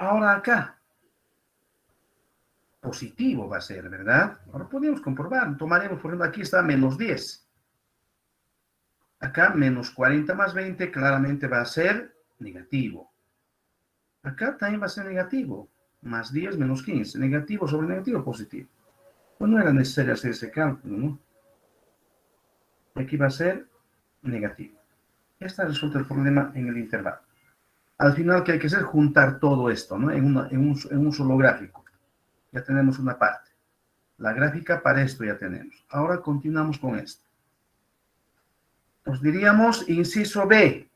Ahora acá, positivo va a ser, ¿verdad? Ahora podemos comprobar. Tomaremos, por ejemplo, aquí está menos 10. Acá menos 40 más 20 claramente va a ser negativo. Acá también va a ser negativo. Más 10 menos 15. Negativo sobre negativo, positivo. Pues no era necesario hacer ese cálculo, ¿no? Aquí va a ser negativo. Ya está resuelto el problema en el intervalo. Al final, ¿qué hay que hacer? Juntar todo esto, ¿no? En un solo gráfico. Ya tenemos una parte. La gráfica para esto ya tenemos. Ahora continuamos con esto. Nos diríamos inciso B.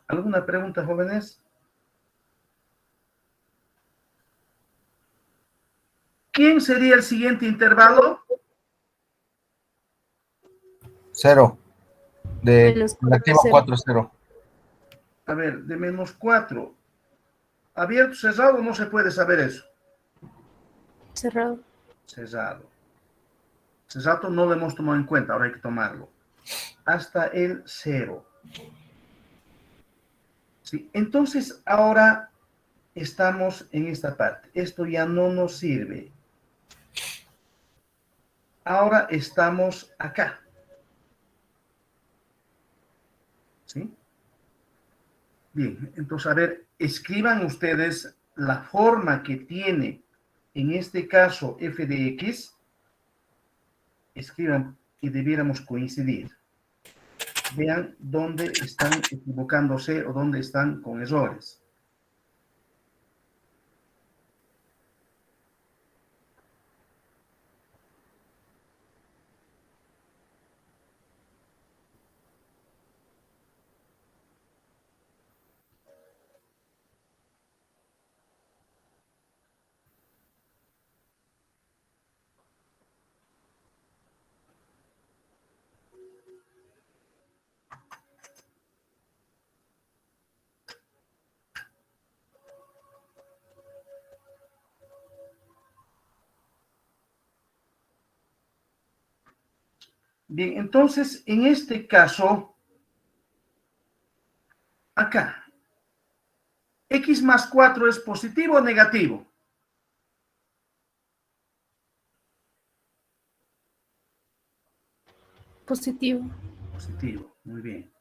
¿Alguna pregunta, jóvenes? ¿Quién sería el siguiente intervalo? 0. De Menos negativo 4, 4, 0. A ver, de menos 4. ¿Abierto, cerrado? No se puede saber eso. cerrado. Cerrado. Cerrado no lo hemos tomado en cuenta, ahora hay que tomarlo. Hasta el 0. ¿Sí? Entonces, ahora estamos en esta parte. Esto ya no nos sirve. Ahora estamos acá. ¿Sí? Bien, entonces, a ver, escriban ustedes la forma que tiene, en este caso, f de x. Escriban que debiéramos coincidir. Vean dónde están equivocándose o dónde están con errores. Bien, entonces, en este caso, acá, x más 4 es positivo o negativo. Positivo. Positivo, muy bien.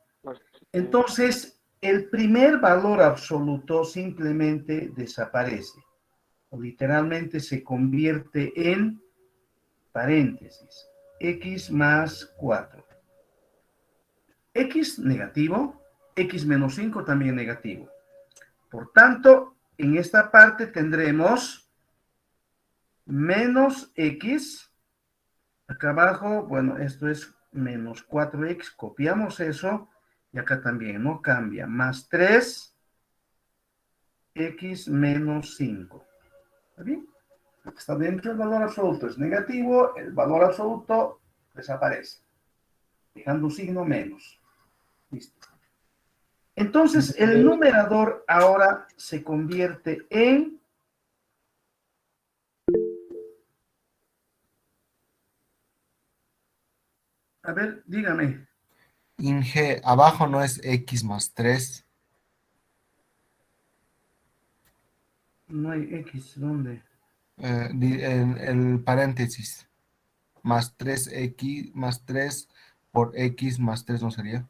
Entonces, el primer valor absoluto simplemente desaparece, o literalmente se convierte en paréntesis, x más 4. X negativo, x menos 5 también negativo. Por tanto, en esta parte tendremos menos x. Acá abajo, bueno, esto es menos 4x. Copiamos eso. Y acá también no cambia. Más 3x menos 5. ¿Está bien? Está dentro del valor absoluto. Es negativo. El valor absoluto desaparece. Dejando un signo menos. Listo. Entonces, el numerador ahora se convierte en... A ver, dígame. Inge, abajo no es x más 3. No hay X, ¿dónde? El paréntesis. Más 3x, más 3 por x más 3 no sería.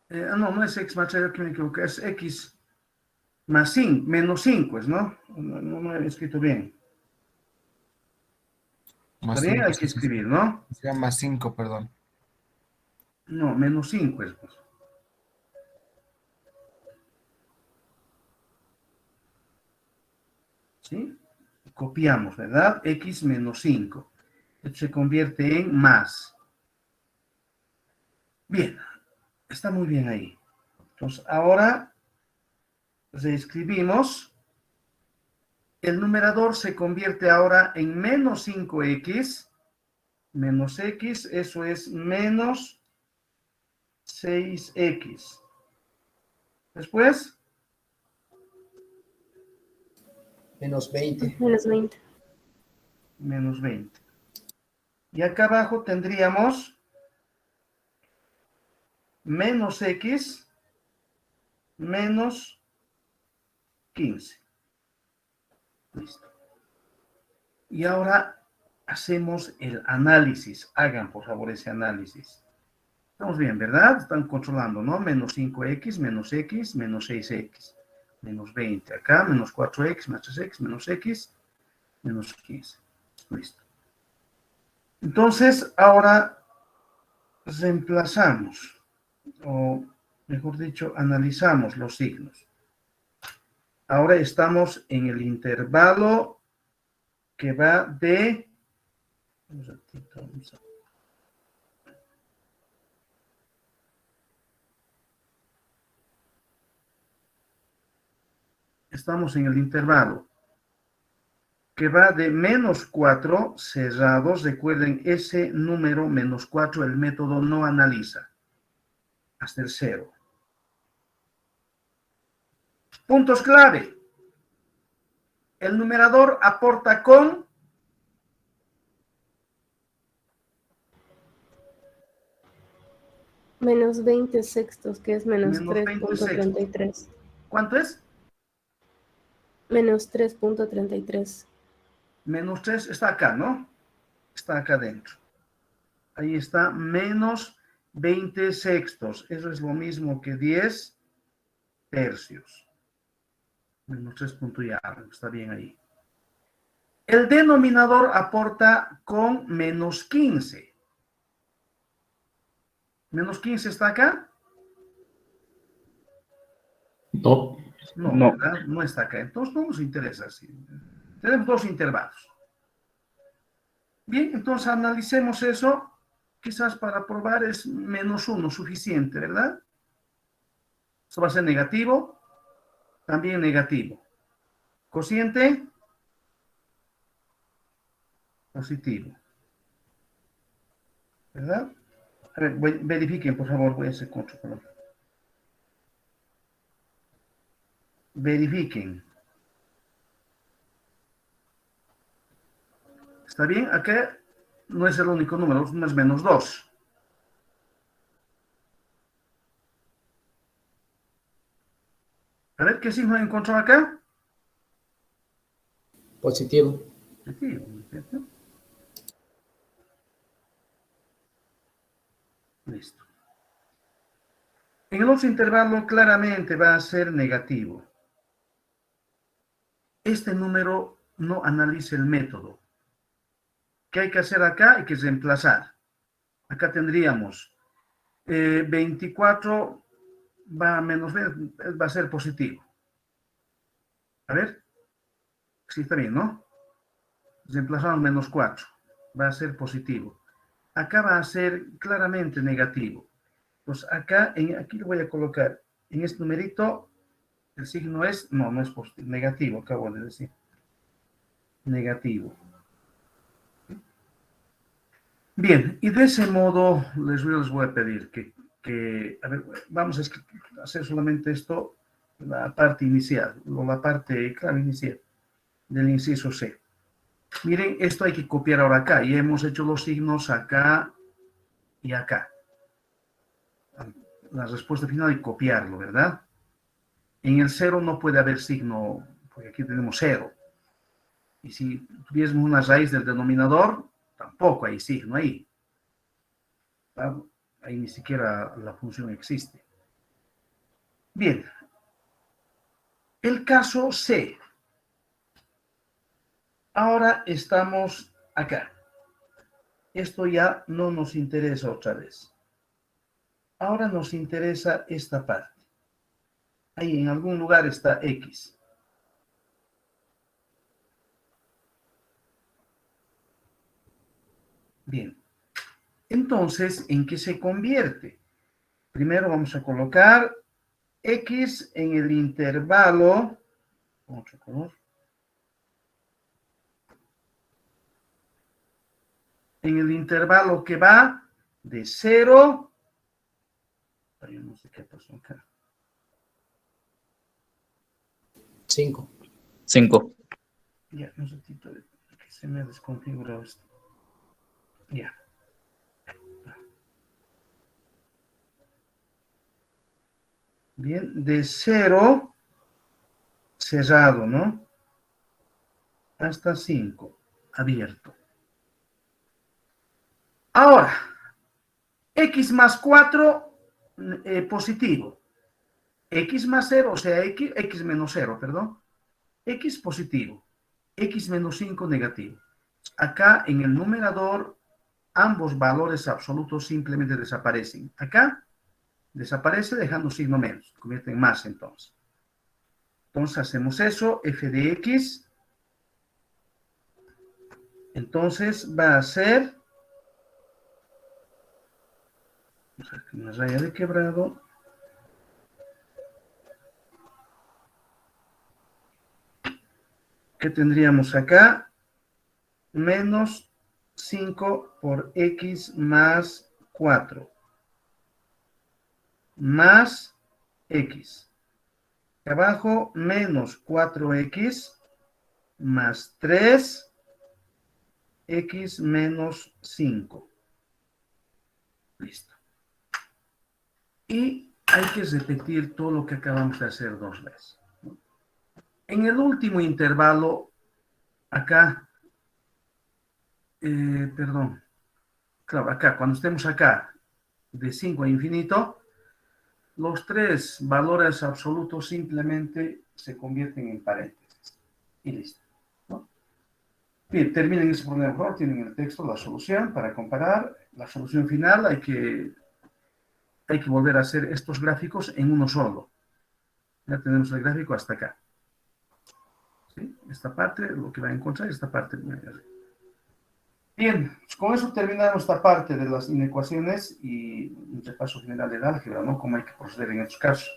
No, no es X más 3, que me equivoqué, es X más 5, menos 5, es, ¿no? No he escrito bien. ¿Está Más bien? 5, Hay que escribir, ¿no? sería más 5, perdón. No, menos 5 es, pues. ¿Sí? Copiamos, ¿verdad? X menos 5. Esto se convierte en más. Bien, está muy bien ahí. Entonces, ahora reescribimos. El numerador se convierte ahora en menos 5x. Menos x, eso es menos 6x. Después, Menos 20. Menos 20. menos 20. Y acá abajo tendríamos menos x menos 15. Listo. Y ahora hacemos el análisis. Hagan, por favor, ese análisis. Estamos bien, ¿verdad? Están controlando, ¿no? Menos 5x, menos x, menos 6x. Menos 20 acá, menos 4x, más 3x, menos x, menos 15. Listo. Entonces, ahora reemplazamos, o mejor dicho, analizamos los signos. Ahora estamos en el intervalo que va de... Un ratito, vamos a... Estamos en el intervalo que va de menos 4 cerrados. Recuerden, ese número menos 4 el método no analiza hasta el 0. Puntos clave. El numerador aporta con Menos 20 sextos, que es menos menos 20 sextos. 3.33. ¿Cuánto es? Menos 3.33. Menos 3 está acá, ¿no? Está acá dentro. Ahí está, menos 20 sextos. Eso es lo mismo que 10 tercios. Menos 3 punto y algo, está bien ahí. El denominador aporta con menos 15. ¿Menos 15 está acá? No. No, No. ¿verdad? No está acá. Entonces no nos interesa así. Tenemos dos intervalos. Bien, entonces analicemos eso. Quizás para probar es menos 1 suficiente, ¿verdad? Esto va a ser negativo. También negativo. Cociente. Positivo. ¿Verdad? A ver, verifiquen, por favor, voy a hacer control color. Verifiquen. ¿Está bien? Acá no es el único número, es menos 2. A ver, ¿qué signo encontró acá? Positivo. Positivo, ¿no es cierto? Listo. En el otro intervalo claramente va a ser negativo. Este número no analiza el método. ¿Qué hay que hacer acá? Hay que reemplazar. Acá tendríamos 24 va a menos 20, va a ser positivo. A ver. Sí, está bien, ¿no? Reemplazamos menos 4. Va a ser positivo. Acá va a ser claramente negativo. Pues acá, aquí lo voy a colocar. En este numerito, el signo es, no es positivo, negativo, acabo de decir. Negativo. Bien, y de ese modo les voy a pedir a ver, vamos a hacer solamente esto, la parte inicial, o la parte, claro, inicial, del inciso C. Miren, esto hay que copiar ahora acá, y hemos hecho los signos acá y acá. La respuesta final hay que copiarlo, ¿verdad? En el 0 no puede haber signo, porque aquí tenemos 0. Y si tuviésemos una raíz del denominador, tampoco hay signo ahí. Ahí ni siquiera la función existe. Bien. El caso C. Ahora estamos acá. Esto ya no nos interesa otra vez. Ahora nos interesa esta parte. Ahí en algún lugar está X. Bien. Entonces, ¿en qué se convierte? Primero vamos a colocar X en el intervalo. Otro color. En el intervalo que va de 0. Ay, no sé qué pasó acá. 5. 5. Ya, un ratito que se me ha desconfigurado esto. Ya. Bien, de 0 cerrado, ¿no? Hasta 5, abierto. Ahora, x más 4, positivo. X más 0, o sea, x menos 0, perdón. X positivo. X menos 5 negativo. Acá en el numerador, ambos valores absolutos simplemente desaparecen. Acá desaparece dejando signo menos. Convierte en más entonces. Entonces hacemos eso, f de x. Entonces va a ser una raya de quebrado. ¿Qué tendríamos acá? Menos 5 por x más 4. Más x. Abajo, menos 4x más 3 x menos 5. Listo. Y hay que repetir todo lo que acabamos de hacer 2 veces. En el último intervalo, acá, perdón, claro, acá, cuando estemos acá, de 5 a infinito, los 3 valores absolutos simplemente se convierten en paréntesis. Y listo. ¿No? Bien, terminen ese problema, por favor, tienen el texto, la solución para comparar. La solución final hay que volver a hacer estos gráficos en uno solo. Ya tenemos el gráfico hasta acá. ¿Sí? Esta parte, lo que va a encontrar, esta parte. Bien, pues con eso terminamos esta parte de las inecuaciones y un repaso general del álgebra, ¿no? Cómo hay que proceder en estos casos.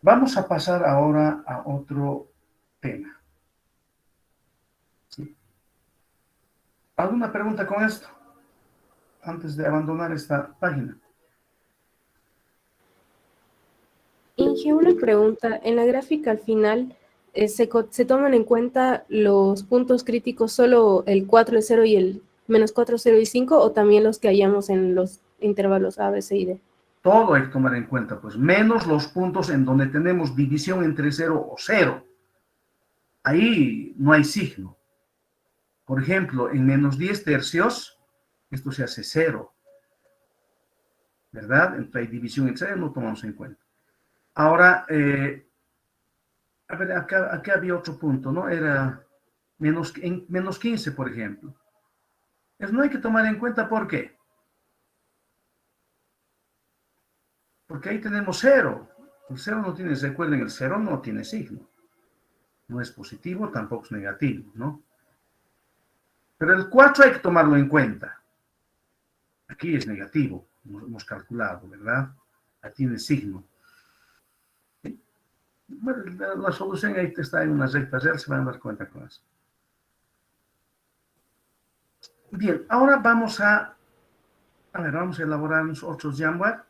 Vamos a pasar ahora a otro tema. ¿Sí? ¿Alguna pregunta con esto? Antes de abandonar esta página. Inge, una pregunta. En la gráfica al final, ¿se toman en cuenta los puntos críticos solo el 4, el 0 y el menos 4, 0 y 5 o también los que hallamos en los intervalos A, B, C y D? Todo hay que tomar en cuenta, pues menos los puntos en donde tenemos división entre 0 o 0. Ahí no hay signo. Por ejemplo, en menos 10 tercios, esto se hace 0. ¿Verdad? Entonces hay división entre 0, no tomamos en cuenta. Ahora, a ver, acá había otro punto, ¿no? Era menos 15, por ejemplo. Eso no hay que tomar en cuenta, ¿por qué? Porque ahí tenemos 0. El 0 no tiene, recuerden, el 0 no tiene signo. No es positivo, tampoco es negativo, ¿no? Pero el 4 hay que tomarlo en cuenta. Aquí es negativo, hemos calculado, ¿verdad? Aquí tiene signo. ¿Sí? Bueno, la solución ahí está en una recta real, se van a dar cuenta con eso. Bien, ahora vamos a elaborar otros Jamware.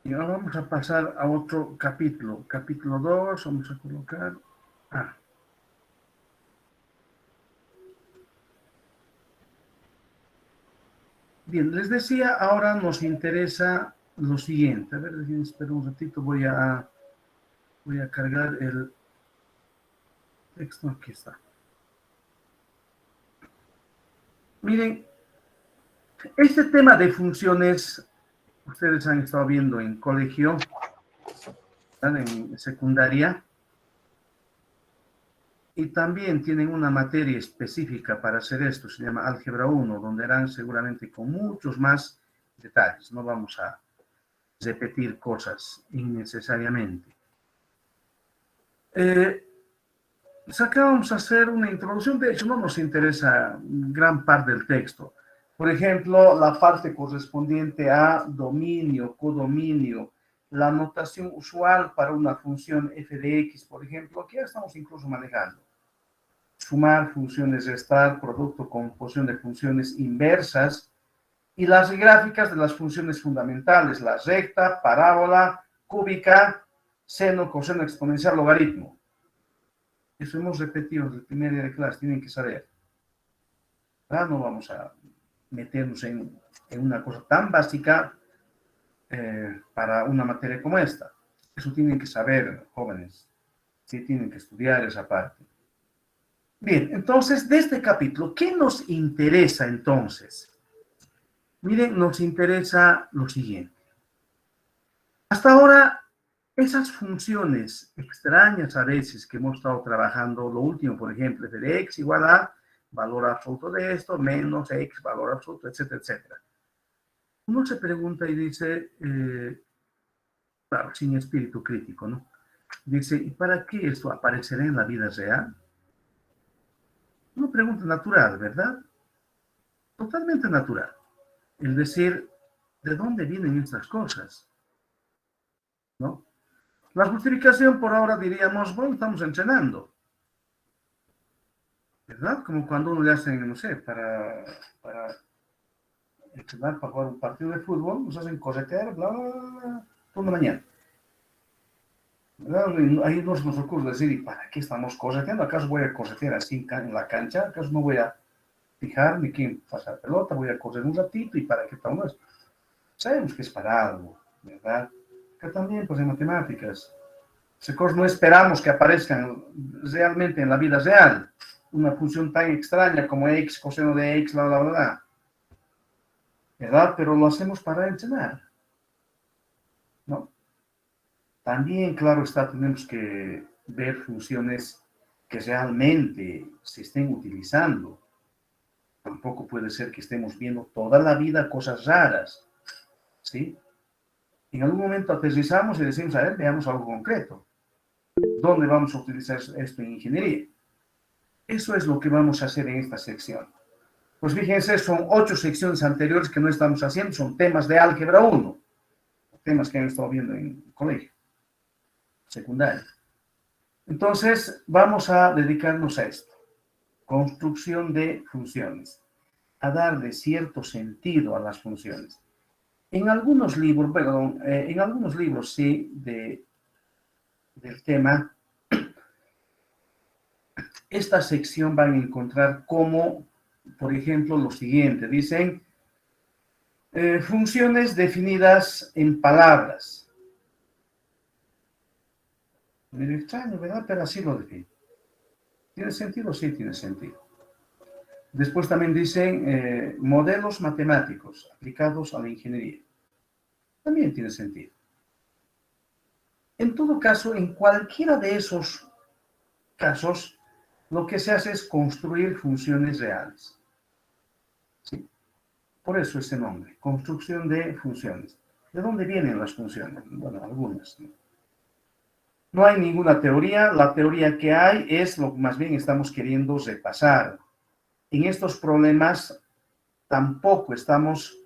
Y ahora vamos a pasar a otro capítulo. Capítulo 2, vamos a colocar... Bien, les decía, ahora nos interesa lo siguiente. A ver, espera un ratito, voy a cargar el texto. Aquí está. Miren, este tema de funciones, ustedes han estado viendo en colegio, en secundaria, y también tienen una materia específica para hacer esto, se llama Álgebra 1, donde harán seguramente con muchos más detalles. No vamos a repetir cosas innecesariamente. Acá vamos a hacer una introducción, de hecho no nos interesa gran parte del texto. Por ejemplo, la parte correspondiente a dominio, codominio, la notación usual para una función f de x, por ejemplo, aquí ya estamos incluso manejando. Sumar, funciones, restar, producto, composición de funciones inversas y las gráficas de las funciones fundamentales, la recta, parábola, cúbica, seno, coseno, exponencial, logaritmo. Eso hemos repetido desde el primer día de clase, tienen que saber. ¿Verdad? No vamos a meternos en una cosa tan básica para una materia como esta. Eso tienen que saber, jóvenes. Sí, tienen que estudiar esa parte. Bien, entonces, de este capítulo, ¿qué nos interesa entonces? Miren, nos interesa lo siguiente. Hasta ahora, esas funciones extrañas a veces que hemos estado trabajando, lo último, por ejemplo, es de x igual a valor absoluto de esto, menos x, valor absoluto, etcétera, etcétera. Uno se pregunta y dice, claro, sin espíritu crítico, ¿no? Dice, ¿y para qué esto aparecerá en la vida real? Una pregunta natural, ¿verdad? Totalmente natural. El decir, ¿de dónde vienen estas cosas? ¿No? La justificación por ahora diríamos, bueno, estamos entrenando. ¿Verdad? Como cuando uno le hacen, no sé, para entrenar para jugar un partido de fútbol, nos hacen corretear, bla, bla, bla, toda la mañana. ¿Verdad? Ahí nos ocurre decir, ¿y para qué estamos correteando? ¿Acaso voy a corretear así en la cancha? ¿Acaso no voy a fijarme quién pasa la pelota? Voy a correr un ratito y para qué estamos eso. Sabemos que es para algo, ¿verdad? Que también, pues en matemáticas, no esperamos que aparezcan realmente en la vida real una función tan extraña como x, coseno de x, bla, bla, bla, ¿verdad? Pero lo hacemos para enseñar, ¿no? También, claro está, tenemos que ver funciones que realmente se estén utilizando. Tampoco puede ser que estemos viendo toda la vida cosas raras, ¿sí? En algún momento aterrizamos y decimos, a ver, veamos algo concreto. ¿Dónde vamos a utilizar esto en ingeniería? Eso es lo que vamos a hacer en esta sección. Pues fíjense, son 8 secciones anteriores que no estamos haciendo, son temas de álgebra 1, temas que han estado viendo en el colegio secundario. Entonces, vamos a dedicarnos a esto, construcción de funciones, a darle cierto sentido a las funciones. En algunos libros, perdón, en algunos libros sí, del tema, esta sección van a encontrar como, por ejemplo, lo siguiente, dicen, funciones definidas en palabras. Medio extraño, ¿verdad? Pero así lo define. ¿Tiene sentido? Sí, tiene sentido. Después también dicen modelos matemáticos aplicados a la ingeniería. También tiene sentido. En todo caso, en cualquiera de esos casos, lo que se hace es construir funciones reales. ¿Sí? Por eso ese nombre, construcción de funciones. ¿De dónde vienen las funciones? Bueno, algunas, ¿no? No hay ninguna teoría, la teoría que hay es lo que más bien estamos queriendo repasar. En estos problemas tampoco estamos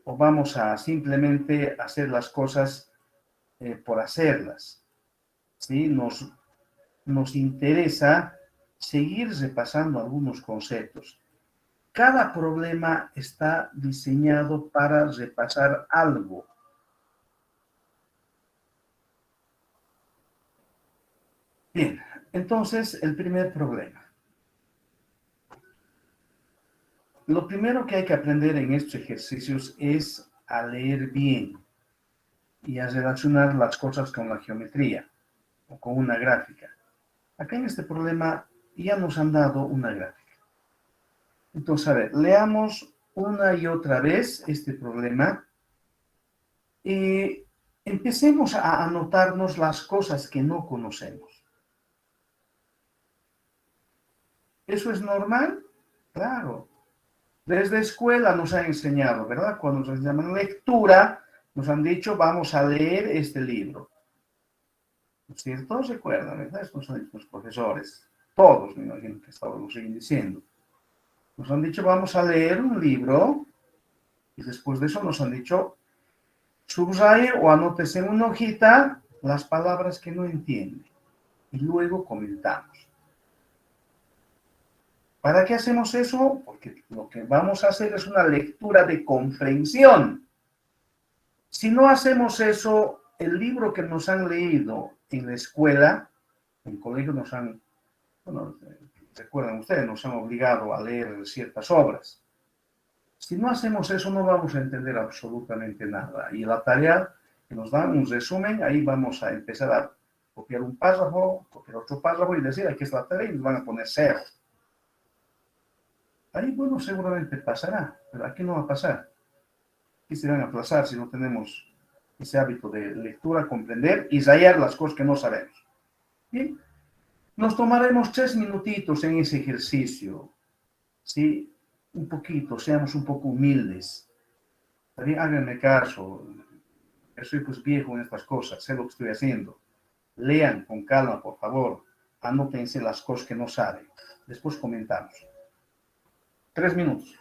o vamos a simplemente hacer las cosas por hacerlas. ¿Sí? Nos interesa seguir repasando algunos conceptos. Cada problema está diseñado para repasar algo. Bien, entonces el primer problema. Lo primero que hay que aprender en estos ejercicios es a leer bien y a relacionar las cosas con la geometría o con una gráfica. Acá en este problema ya nos han dado una gráfica. Entonces, a ver, leamos una y otra vez este problema y empecemos a anotarnos las cosas que no conocemos. ¿Eso es normal? Claro. Desde escuela nos han enseñado, ¿verdad? Cuando nos llaman lectura, nos han dicho, vamos a leer este libro. ¿No es cierto? ¿Recuerdan, verdad? Estos son los profesores. Todos, me imagino que lo siguen diciendo. Nos han dicho, vamos a leer un libro, y después de eso nos han dicho, subraye o anótese en una hojita las palabras que no entiende. Y luego comentamos. ¿Para qué hacemos eso? Porque lo que vamos a hacer es una lectura de comprensión. Si no hacemos eso, el libro que nos han leído en la escuela, en el colegio nos han Bueno, recuerden ustedes, nos han obligado a leer ciertas obras. Si no hacemos eso, no vamos a entender absolutamente nada. Y la tarea que nos dan un resumen, ahí vamos a empezar a copiar un párrafo, copiar otro párrafo y decir, aquí es la tarea y nos van a poner 0. Ahí, bueno, seguramente pasará, pero aquí no va a pasar. Aquí se van a aplazar si no tenemos ese hábito de lectura, comprender y hallar las cosas que no sabemos. Bien, nos tomaremos 3 minutitos en ese ejercicio. ¿Sí? Un poquito, seamos un poco humildes. También háganme caso. Yo soy pues viejo en estas cosas, sé lo que estoy haciendo. Lean con calma, por favor. Anótense las cosas que no saben. Después comentamos. 3 minutos.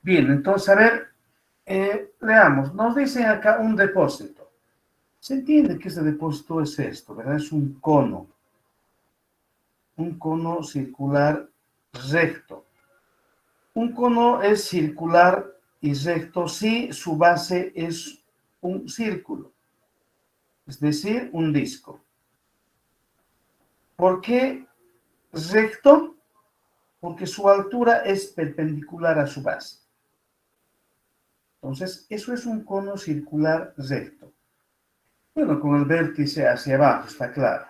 Bien, entonces, a ver, leamos. Nos dice acá un depósito. Se entiende que este depósito es esto, ¿verdad? Es un cono circular recto. Un cono es circular y recto si su base es un círculo, es decir, un disco. ¿Por qué recto? Porque su altura es perpendicular a su base. Entonces, eso es un cono circular recto. Bueno, con el vértice hacia abajo, está claro.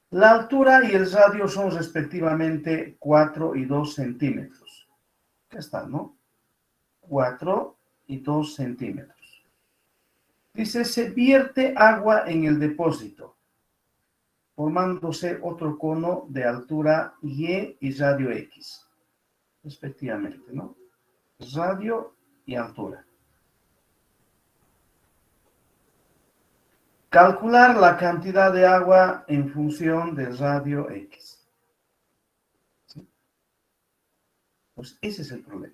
La altura y el radio son respectivamente 4 y 2 centímetros. Ya está, ¿no? 4 y 2 centímetros. Dice, se vierte agua en el depósito, formándose otro cono de altura Y y radio X, respectivamente, ¿no? Radio y altura. Calcular la cantidad de agua en función del radio X. ¿Sí? Pues ese es el problema.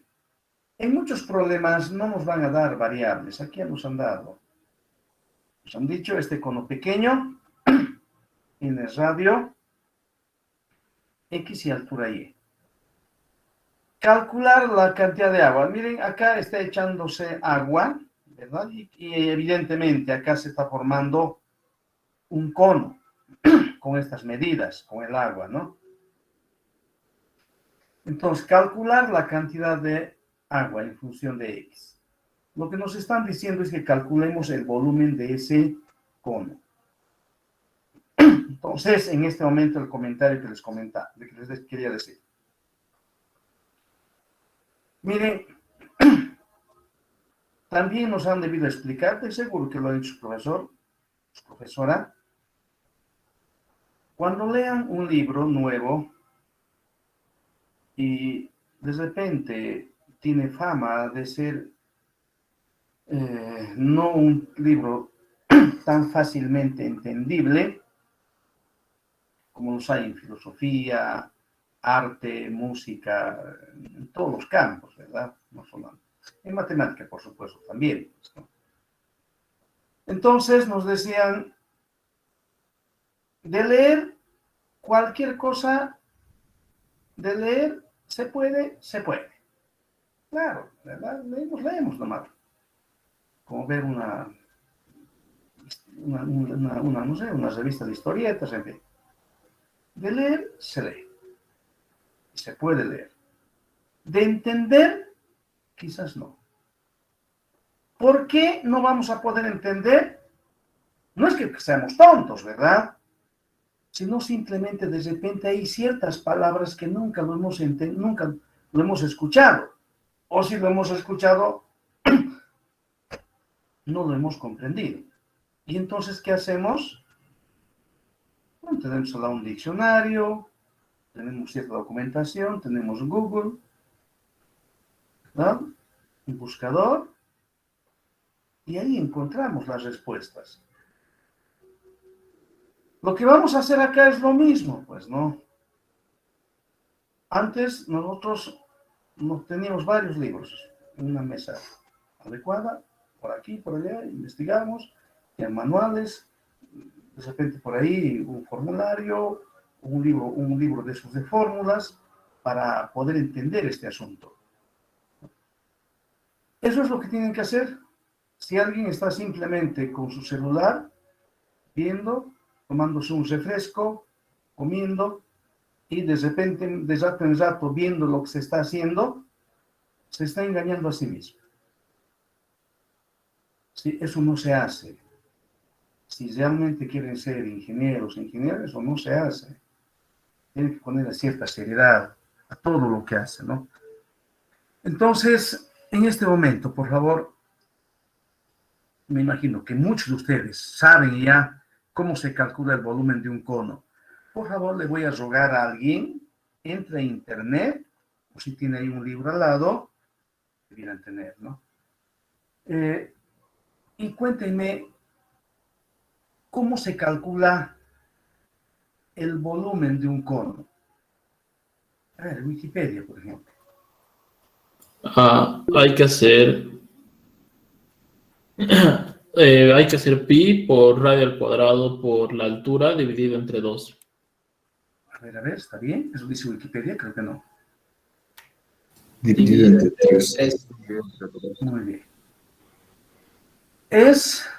En muchos problemas no nos van a dar variables. Aquí ya nos han dado. Nos han dicho este cono pequeño tiene radio X y altura Y. Calcular la cantidad de agua. Miren, acá está echándose agua, ¿verdad? Y evidentemente acá se está formando un cono con estas medidas, con el agua, ¿no? Entonces, calcular la cantidad de agua en función de X. Lo que nos están diciendo es que calculemos el volumen de ese cono. Entonces, en este momento el comentario que les quería decir. Miren, también nos han debido explicar, de seguro que lo ha dicho su profesor, su profesora, cuando lean un libro nuevo y de repente tiene fama de ser no un libro tan fácilmente entendible como los hay en filosofía, arte, música, en todos los campos, ¿verdad? No solo en matemática, por supuesto, también. ¿No? Entonces nos decían, de leer cualquier cosa, de leer se puede, se puede. Claro, ¿verdad? Leemos nomás. Como ver no sé, una revista de historietas, en fin. De leer, se lee. Se puede leer. De entender, quizás no. ¿Por qué no vamos a poder entender? No es que seamos tontos, ¿verdad? Sino simplemente de repente hay ciertas palabras que nunca lo hemos escuchado. O si lo hemos escuchado, no lo hemos comprendido. Y entonces, ¿qué hacemos? Bueno, tenemos un diccionario, tenemos cierta documentación, tenemos Google, ¿verdad? Un buscador, y ahí encontramos las respuestas. Lo que vamos a hacer acá es lo mismo, pues, ¿no? Antes nosotros teníamos varios libros en una mesa adecuada, por aquí, por allá, investigamos, en manuales, de repente por ahí un formulario, un libro de esos de fórmulas, para poder entender este asunto. Eso es lo que tienen que hacer. Si alguien está simplemente con su celular, viendo, tomándose un refresco, comiendo, y de repente, de rato en rato, viendo lo que se está haciendo, se está engañando a sí mismo. Sí, eso no se hace. Si realmente quieren ser ingenieros, eso no se hace. Tienen que poner cierta seriedad a todo lo que hacen, ¿no? Entonces, en este momento, por favor, me imagino que muchos de ustedes saben ya cómo se calcula el volumen de un cono. Por favor, le voy a rogar a alguien, entre a internet, o si tiene ahí un libro al lado, debieran tener, ¿no? Y cuéntenme cómo se calcula el volumen de un cono. A ver, Wikipedia, por ejemplo. Hay que hacer pi por radio al cuadrado por la altura dividido entre 2. A ver, ¿está bien? ¿Eso dice Wikipedia? Creo que no. Dividido entre 3. Muy bien. Es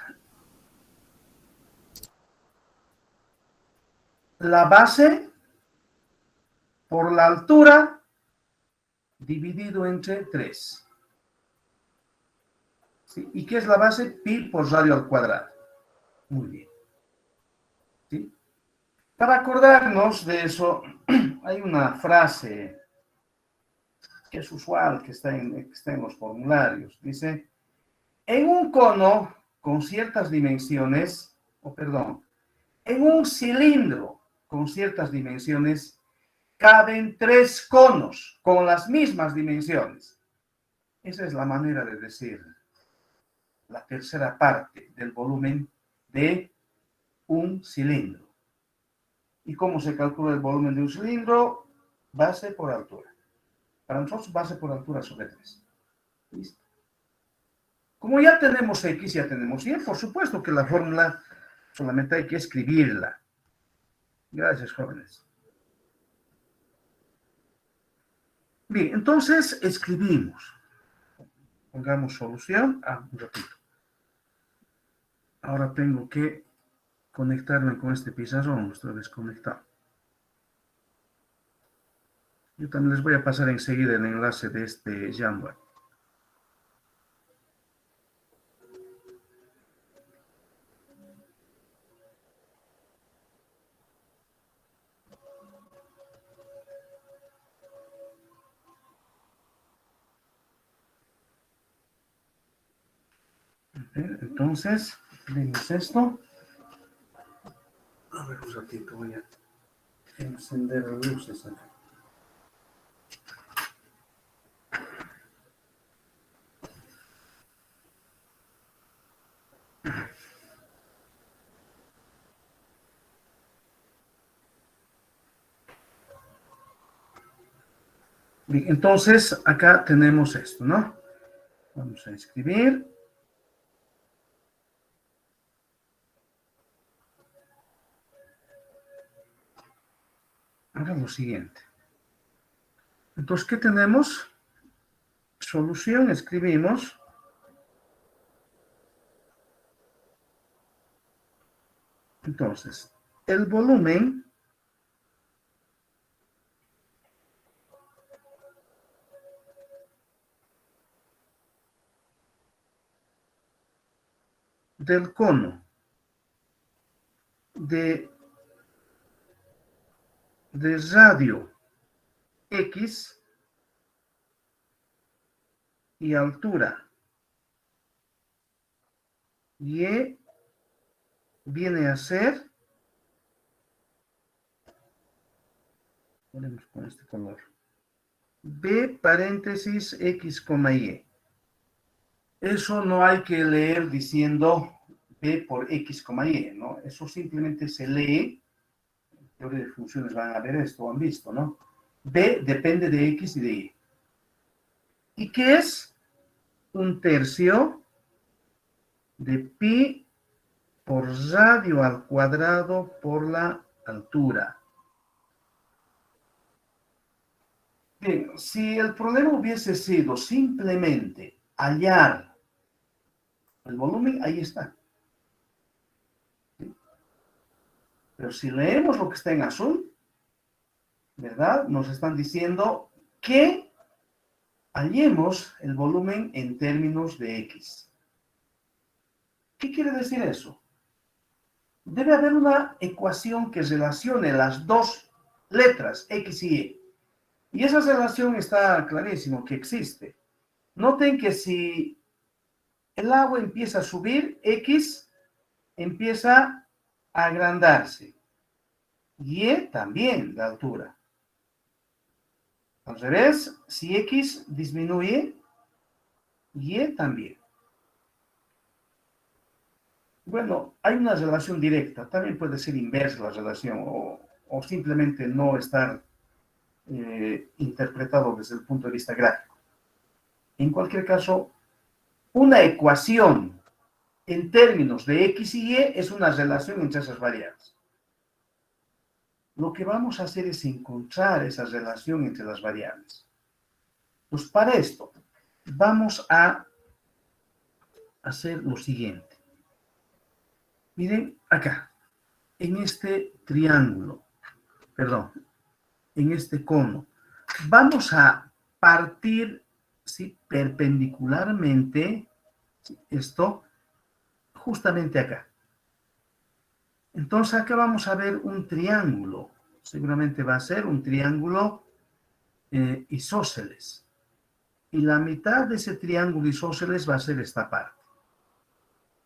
la base por la altura dividido entre 3. ¿Sí? ¿Y qué es la base? Pi por radio al cuadrado. Muy bien. ¿Sí? Para acordarnos de eso, hay una frase que es usual, que está en los formularios. Dice, en un cono con ciertas dimensiones, en un cilindro con ciertas dimensiones, caben 3 conos con las mismas dimensiones. Esa es la manera de decir la tercera parte del volumen de un cilindro. ¿Y cómo se calcula el volumen de un cilindro? Base por altura. Para nosotros, base por altura sobre 3. ¿Listo? Como ya tenemos X, ya tenemos Y, por supuesto que la fórmula solamente hay que escribirla. Gracias, jóvenes. Bien, entonces escribimos. Pongamos solución. Un ratito. Ahora tengo que conectarme con este pizarrón. Estoy desconectado. Yo también les voy a pasar enseguida el enlace de este Jamboard. Entonces, vemos esto. A ver un ratito, voy a encender las luces acá. Bien, entonces acá tenemos esto, ¿no? Vamos a escribir. Ahora lo siguiente. Entonces, ¿qué tenemos? Solución, escribimos. Entonces, el volumen del cono de radio X y altura Y viene a ser, ponemos con este color, B paréntesis X, Y. Eso no hay que leer diciendo B por X, Y, ¿no? Eso simplemente se lee. En teoría de funciones van a ver esto, han visto, ¿no? B depende de X y de Y. ¿Y qué es? 1/3 de pi por radio al cuadrado por la altura. Bien, si el problema hubiese sido simplemente hallar el volumen, ahí está. ¿Sí? Pero si leemos lo que está en azul, ¿verdad? Nos están diciendo que hallemos el volumen en términos de X. ¿Qué quiere decir eso? Debe haber una ecuación que relacione las dos letras, X y Y. Y esa relación está clarísimo que existe. Noten que si el agua empieza a subir, X empieza a agrandarse. Y también la altura. Al revés, si X disminuye, Y también. Bueno, hay una relación directa. También puede ser inversa la relación o simplemente no estar interpretado desde el punto de vista gráfico. En cualquier caso, una ecuación en términos de X y Y es una relación entre esas variables. Lo que vamos a hacer es encontrar esa relación entre las variables. Pues para esto vamos a hacer lo siguiente. Miren acá, en este triángulo, perdón, en este cono, vamos a partir, ¿sí?, perpendicularmente, Esto justamente acá. Entonces acá vamos a ver un triángulo. Seguramente va a ser un triángulo isósceles. Y la mitad de ese triángulo isósceles va a ser esta parte.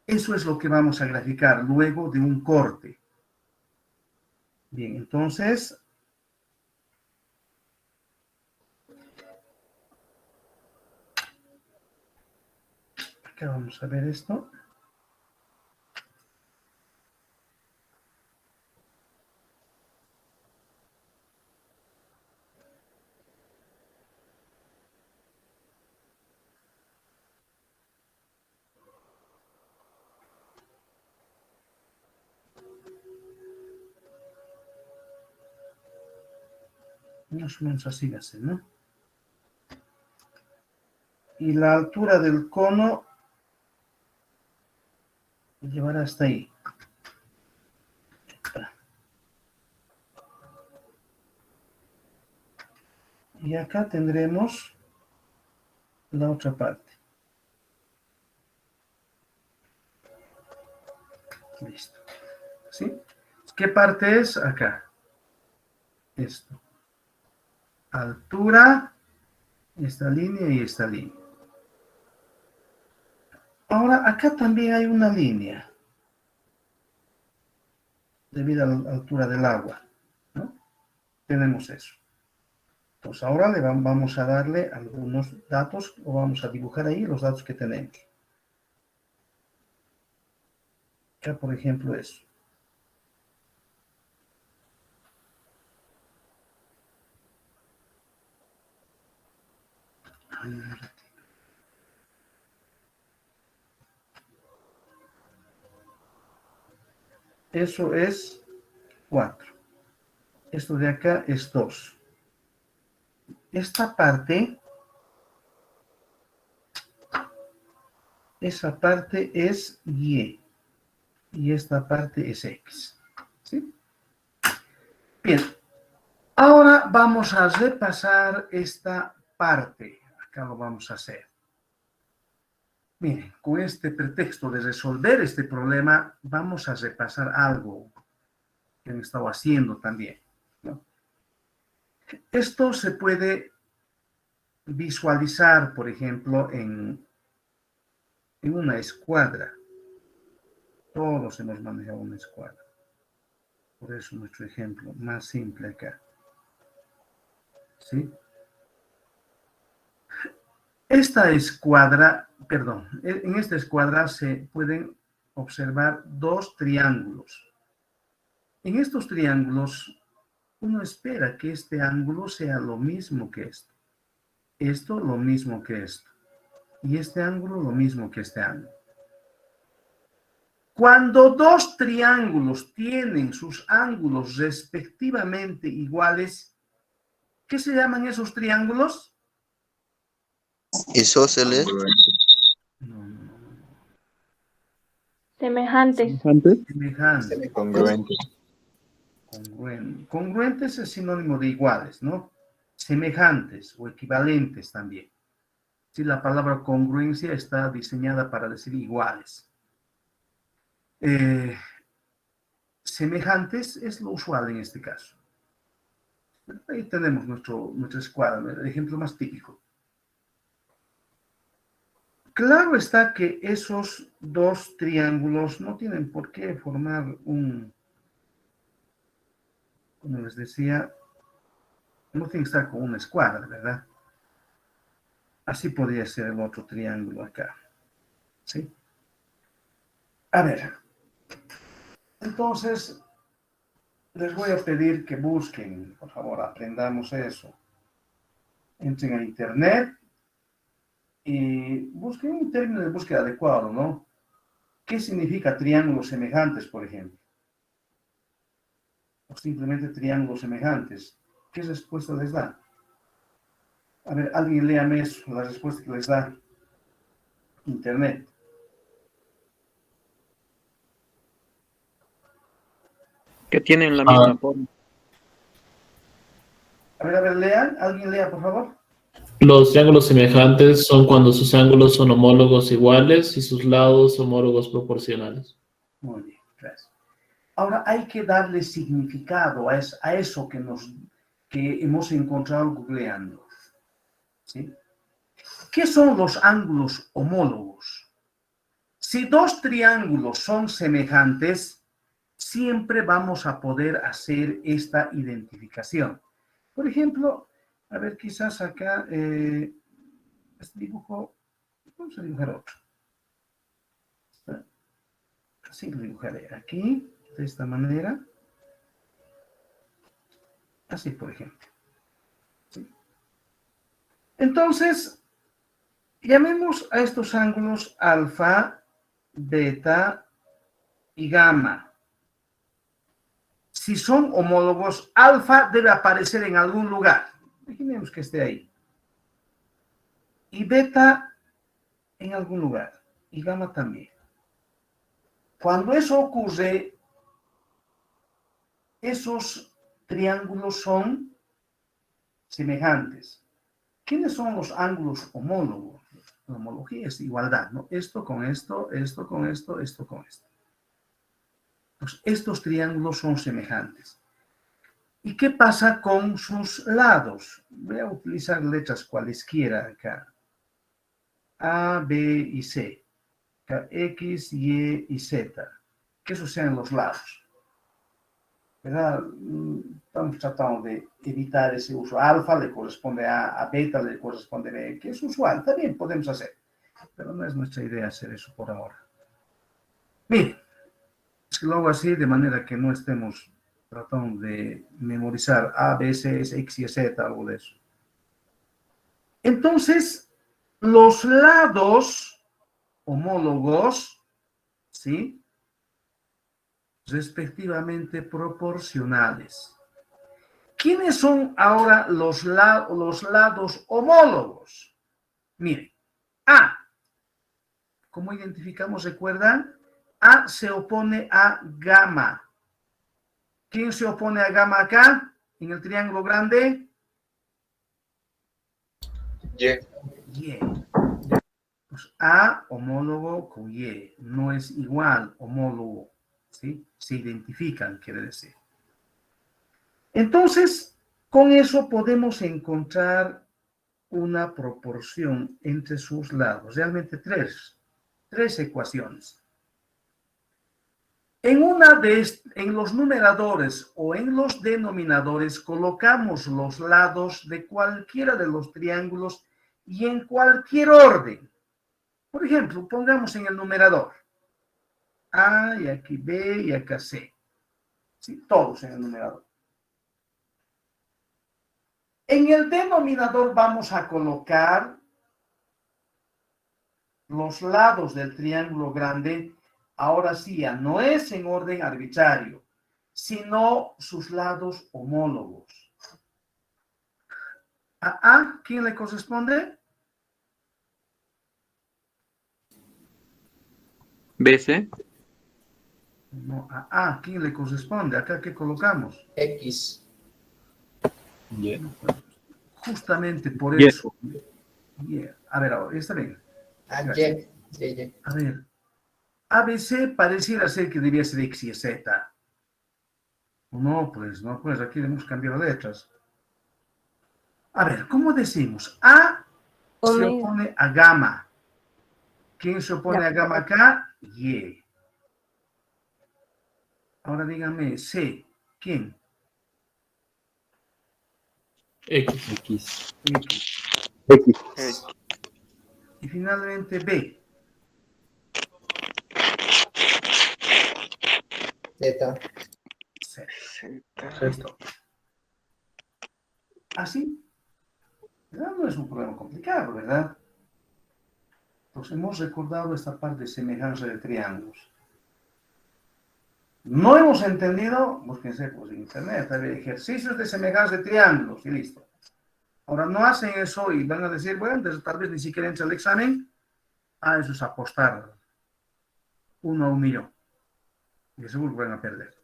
Eso es lo que vamos a graficar luego de un corte. Bien, entonces, acá vamos a ver esto. Más o menos así va a ser, ¿no? Y la altura del cono llevará hasta ahí. Y acá tendremos la otra parte. Listo. ¿Sí? ¿Qué parte es? Acá. Esto. Altura, esta línea y esta línea. Ahora, acá también hay una línea, debido a la altura del agua, ¿no? Tenemos eso. Entonces, ahora vamos a darle algunos datos, o vamos a dibujar ahí los datos que tenemos. Acá, por ejemplo, eso. Eso es 4. Esto de acá es 2. Esta parte, esa parte es Y. Y esta parte es X. ¿Sí? Bien. Ahora vamos a repasar esta parte. Acá lo vamos a hacer. Miren, con este pretexto de resolver este problema, vamos a repasar algo que han estado haciendo también, ¿no? Esto se puede visualizar, por ejemplo, en una escuadra. Todos hemos manejado una escuadra. Por eso nuestro ejemplo más simple acá. ¿Sí? Esta escuadra, perdón, en esta escuadra se pueden observar dos triángulos. En estos triángulos, uno espera que este ángulo sea lo mismo que esto. Esto lo mismo que esto. Y este ángulo lo mismo que este ángulo. Cuando dos triángulos tienen sus ángulos respectivamente iguales, ¿qué se llaman esos triángulos? Isósceles. No. Semejantes. Semejantes. Congruentes. Congruentes es sinónimo de iguales, ¿no? Semejantes o equivalentes también. Sí, la palabra congruencia está diseñada para decir iguales. Semejantes es lo usual en este caso. Ahí tenemos nuestra escuadra, el ejemplo más típico. Claro está que esos dos triángulos no tienen por qué formar como les decía, no tienen que estar con una escuadra, ¿verdad? Así podría ser el otro triángulo acá. ¿Sí? A ver. Entonces, les voy a pedir que busquen, por favor, aprendamos eso. Entren a internet y busquen un término de búsqueda adecuado, ¿no? ¿Qué significa triángulos semejantes, por ejemplo? O simplemente triángulos semejantes. ¿Qué respuesta les da? A ver, alguien léame eso, la respuesta que les da internet. Que tienen la misma forma. A ver, lean. ¿Alguien lea, por favor? Los triángulos semejantes son cuando sus ángulos son homólogos iguales y sus lados homólogos proporcionales. Muy bien, gracias. Ahora hay que darle significado a eso que hemos encontrado googleando. ¿Sí? ¿Qué son los ángulos homólogos? Si dos triángulos son semejantes, siempre vamos a poder hacer esta identificación. Por ejemplo, a ver, quizás acá, este dibujo, vamos a dibujar otro. Así lo dibujaré aquí, de esta manera. Así, por ejemplo. ¿Sí? Entonces, llamemos a estos ángulos alfa, beta y gamma. Si son homólogos, alfa debe aparecer en algún lugar. Imaginemos que esté ahí. Y beta en algún lugar. Y gamma también. Cuando eso ocurre, esos triángulos son semejantes. ¿Quiénes son los ángulos homólogos? La homología es igualdad, ¿no? Esto con esto, esto con esto, esto con esto. Pues estos triángulos son semejantes. ¿Y qué pasa con sus lados? Voy a utilizar letras cualesquiera acá. A, B y C. Acá, X, Y y Z. Que esos sean los lados. ¿Verdad? Estamos tratando de evitar ese uso. Alfa le corresponde a beta, le corresponde B, que es usual. También podemos hacer. Pero no es nuestra idea hacer eso por ahora. Miren. Es que lo hago así de manera que no estemos tratando de memorizar A, B, C, X y Z, algo de eso. Entonces, los lados homólogos, ¿sí? Respectivamente proporcionales. ¿Quiénes son ahora los lados homólogos? Miren, A. ¿Cómo identificamos? ¿Recuerdan? A se opone a gamma. ¿Quién se opone a gamma acá? En el triángulo grande. Y. Y. Pues A homólogo con Y. No es igual homólogo. ¿Sí? Se identifican, quiere decir. Entonces, con eso podemos encontrar una proporción entre sus lados. Realmente tres ecuaciones. En los numeradores o en los denominadores colocamos los lados de cualquiera de los triángulos y en cualquier orden. Por ejemplo, pongamos en el numerador A y aquí B y acá C. ¿Sí? Todos en el numerador. En el denominador vamos a colocar los lados del triángulo grande. Ahora sí, ya no es en orden arbitrario, sino sus lados homólogos. ¿A A quién le corresponde? BC. No, a A quién le corresponde. Acá, ¿qué colocamos? X. Y. Justamente por Y. eso. Yeah. A ver, ahora, está bien. A Gracias. Y. A ver, ABC pareciera ser que debía ser X y Z. No, pues, aquí hemos cambiado letras. A ver, ¿cómo decimos? A se Omega. opone a gamma. ¿Quién se opone a gamma acá? Y. Ahora dígame, C. ¿Quién? X. X. X. Y finalmente B. Z. C. Listo. Así. No es un problema complicado, ¿verdad? Pues hemos recordado esta parte de semejanza de triángulos. No hemos entendido, búsquense pues, en internet, hay ejercicios de semejanza de triángulos y listo. Ahora no hacen eso y van a decir, bueno, entonces tal vez ni siquiera entra el examen. Eso es apostar 1 a 1 millón. Y seguro que van a perder.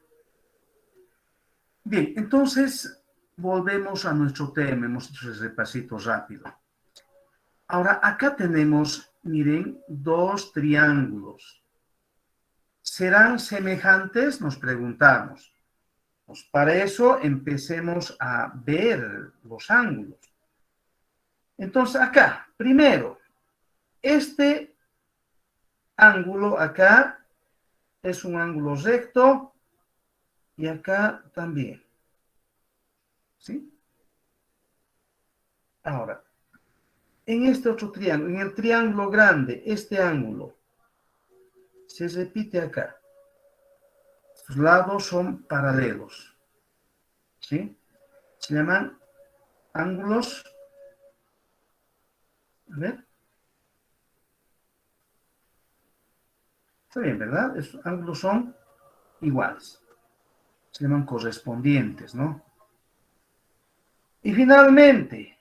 Bien, entonces volvemos a nuestro tema. Hemos hecho ese repasito rápido. Ahora, acá tenemos, miren, dos triángulos. ¿Serán semejantes? Nos preguntamos. Pues para eso empecemos a ver los ángulos. Entonces, acá, primero, este ángulo acá es un ángulo recto y acá también. ¿Sí? Ahora, en este otro triángulo, en el triángulo grande, este ángulo se repite acá. Sus lados son paralelos. ¿Sí? Se llaman ángulos. A ver. Está bien, ¿verdad? Estos ángulos son iguales. Se llaman correspondientes, ¿no? Y finalmente,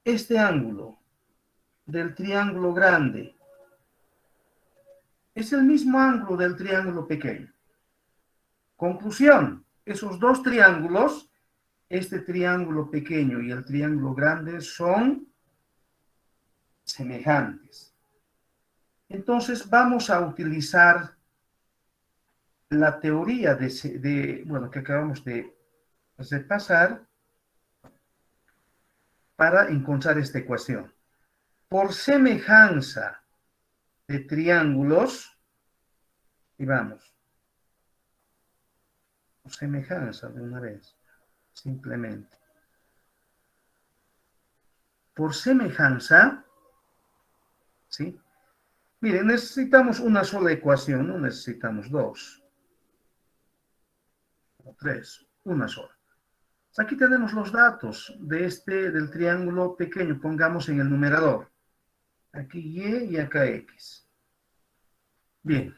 este ángulo del triángulo grande es el mismo ángulo del triángulo pequeño. Conclusión, esos dos triángulos, este triángulo pequeño y el triángulo grande, son semejantes. Entonces vamos a utilizar la teoría bueno, que acabamos de repasar para encontrar esta ecuación. Por semejanza de triángulos, y vamos, por semejanza de una vez, simplemente. Por semejanza, ¿sí? Miren, necesitamos una sola ecuación, no necesitamos dos o tres, una sola. Aquí tenemos los datos del triángulo pequeño, pongamos en el numerador. Aquí Y y acá X. Bien.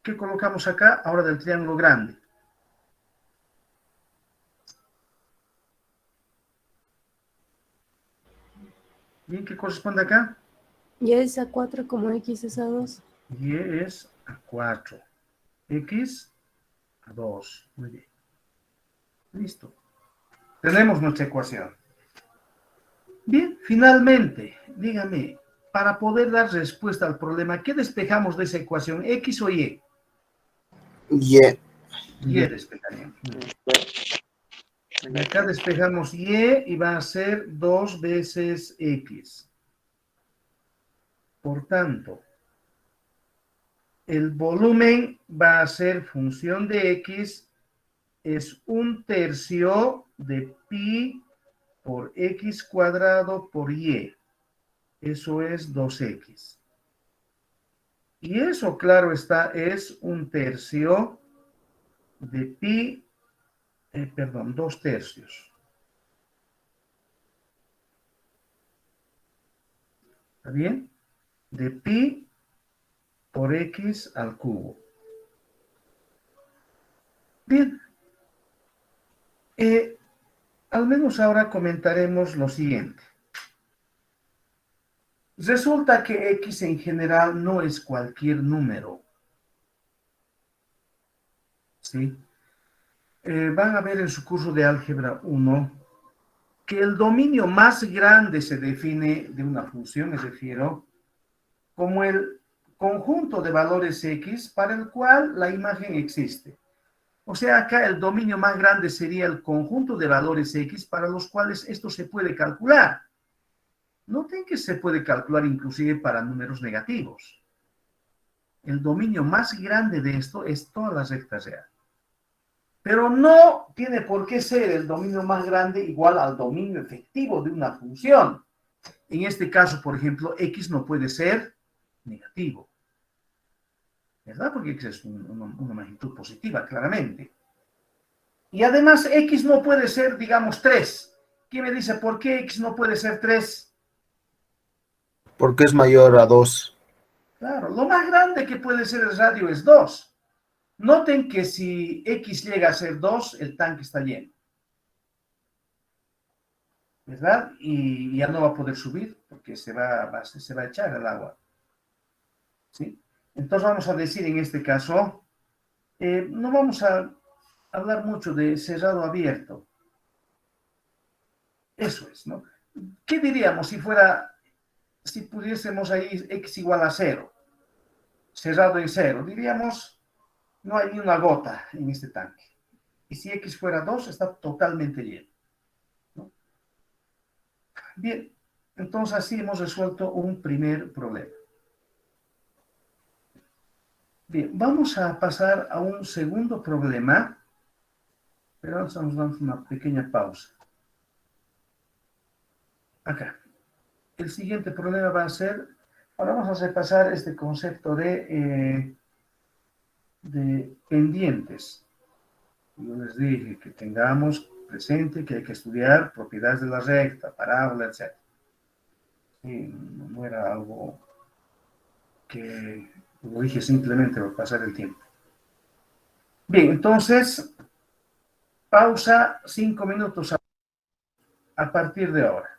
¿Qué colocamos acá? Ahora del triángulo grande. Bien, ¿qué corresponde acá? Y es a 4 como X es a 2. Y es a 4. X a 2. Muy bien. Listo. Tenemos nuestra ecuación. Bien, finalmente, dígame, para poder dar respuesta al problema, ¿qué despejamos de esa ecuación? ¿X o Y? Y. Y despejaríamos. Y acá despejamos Y va a ser 2 veces X. Por tanto, el volumen va a ser función de X, es 1/3 de pi por X cuadrado por Y. Eso es 2X. Y eso, claro está, es 1/3 de pi, 2/3. ¿Está bien? De pi por X al cubo. Bien. Al menos ahora comentaremos lo siguiente. Resulta que X en general no es cualquier número. ¿Sí? Van a ver en su curso de álgebra 1 que el dominio más grande se define de una función, me refiero, como el conjunto de valores X para el cual la imagen existe. O sea, acá el dominio más grande sería el conjunto de valores X para los cuales esto se puede calcular. Noten que se puede calcular inclusive para números negativos. El dominio más grande de esto es toda la recta real. Pero no tiene por qué ser el dominio más grande igual al dominio efectivo de una función. En este caso, por ejemplo, X no puede ser negativo. ¿Verdad? Porque X es una magnitud positiva, claramente. Y además, X no puede ser, digamos, 3. ¿Quién me dice por qué X no puede ser 3? Porque es mayor a 2. Claro, lo más grande que puede ser el radio es 2. Noten que si X llega a ser 2, el tanque está lleno. ¿Verdad? Y ya no va a poder subir porque se va a echar el agua. ¿Sí? Entonces vamos a decir en este caso, no vamos a hablar mucho de cerrado abierto. Eso es, ¿no? ¿Qué diríamos si fuera, si pudiésemos ahí x igual a 0, cerrado en 0? Diríamos, no hay ni una gota en este tanque. Y si x fuera 2, está totalmente lleno, ¿no? Bien, entonces así hemos resuelto un primer problema. Bien, vamos a pasar a un segundo problema, pero ahora estamos dando una pequeña pausa. Acá. El siguiente problema va a ser, ahora vamos a repasar este concepto de pendientes. Yo les dije que tengamos presente que hay que estudiar propiedades de la recta, parábola, etc. Y no era algo que lo dije simplemente por pasar el tiempo. Bien, entonces, pausa 5 minutos a partir de ahora.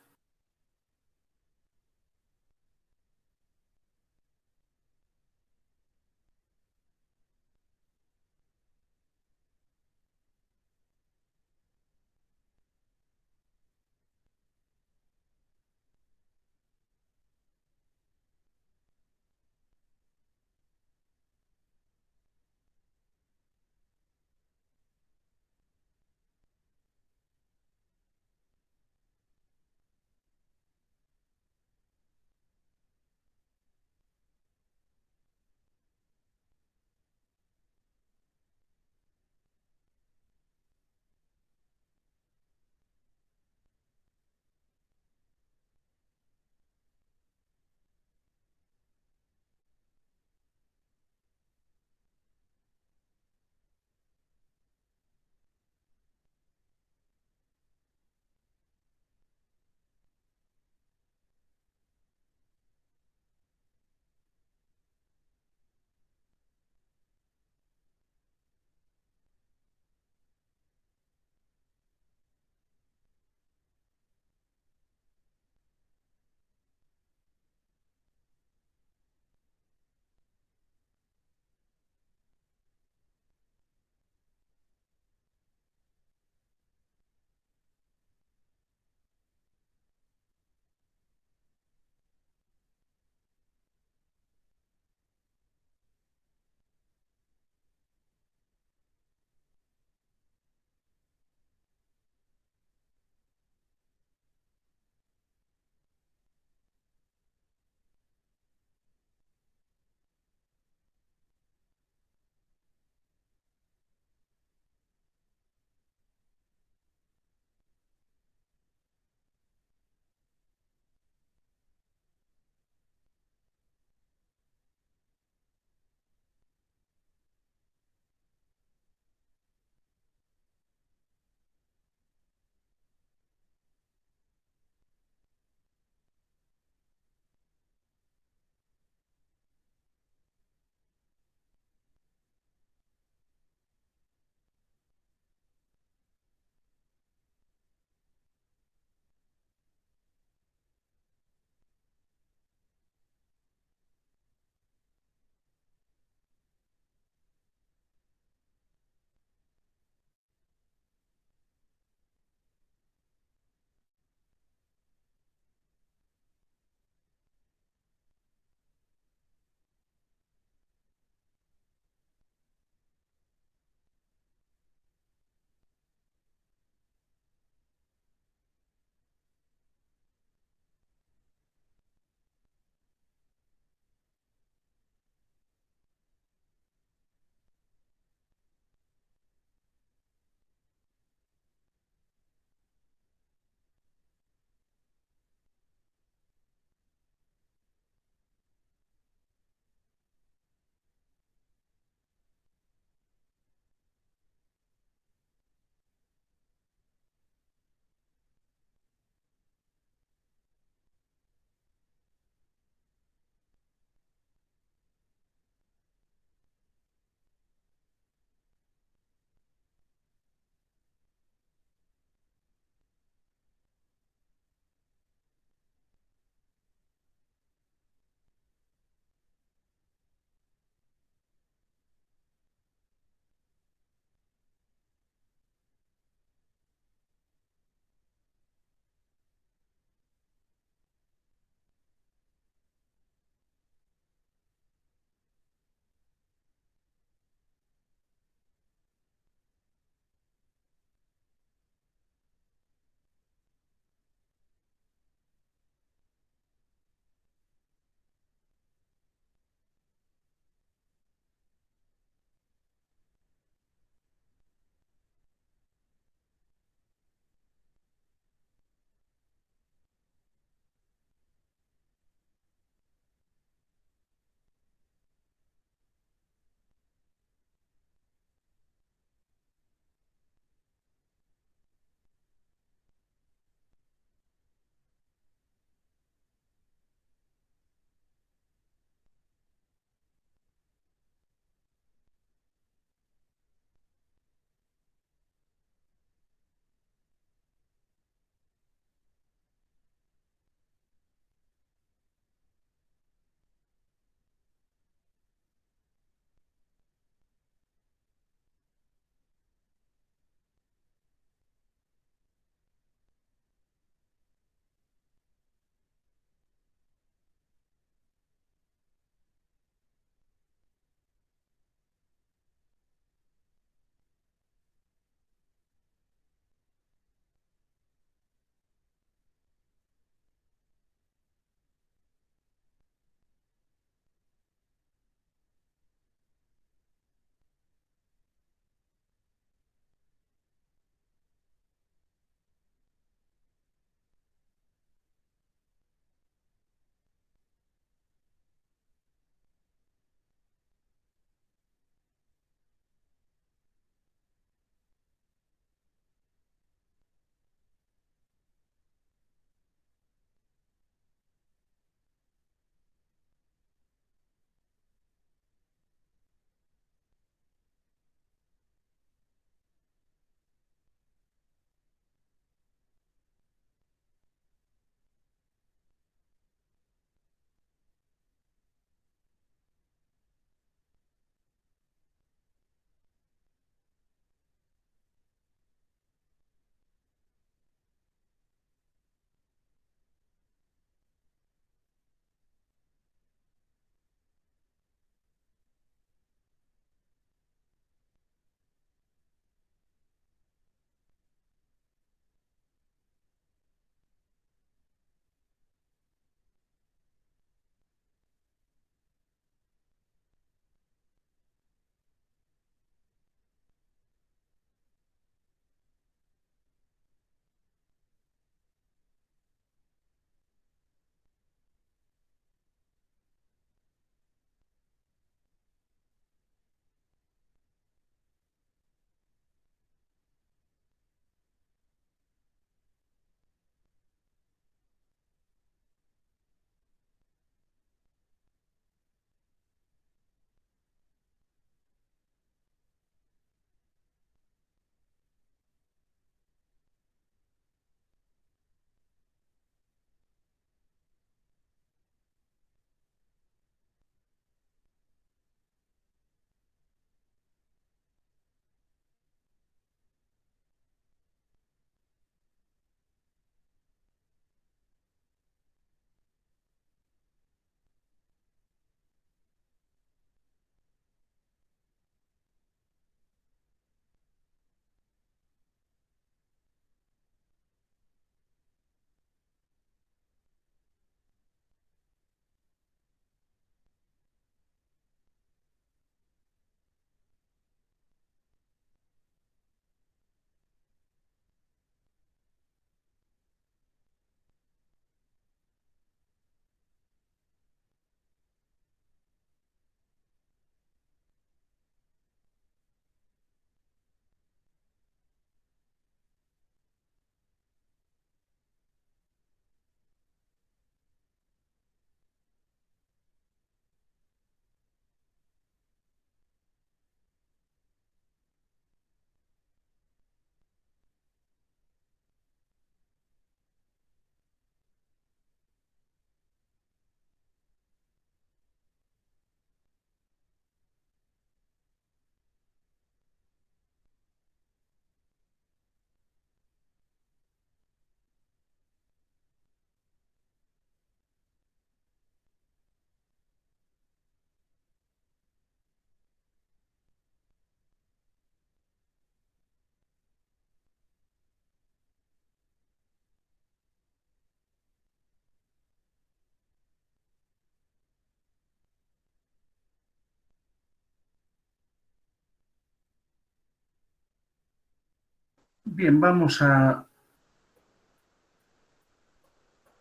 Bien, vamos a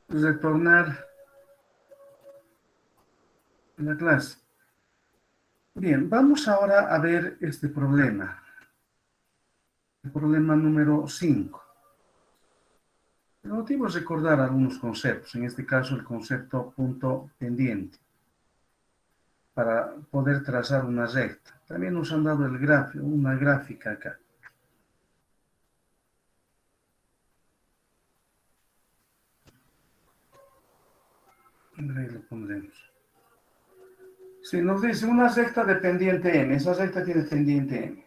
retornar a la clase. Bien, vamos ahora a ver este problema. El problema número 5. El objetivo es recordar algunos conceptos, en este caso el concepto punto pendiente, para poder trazar una recta. También nos han dado una gráfica acá. Ahí lo pondremos. Si nos dice una recta de pendiente m, esa recta tiene pendiente m.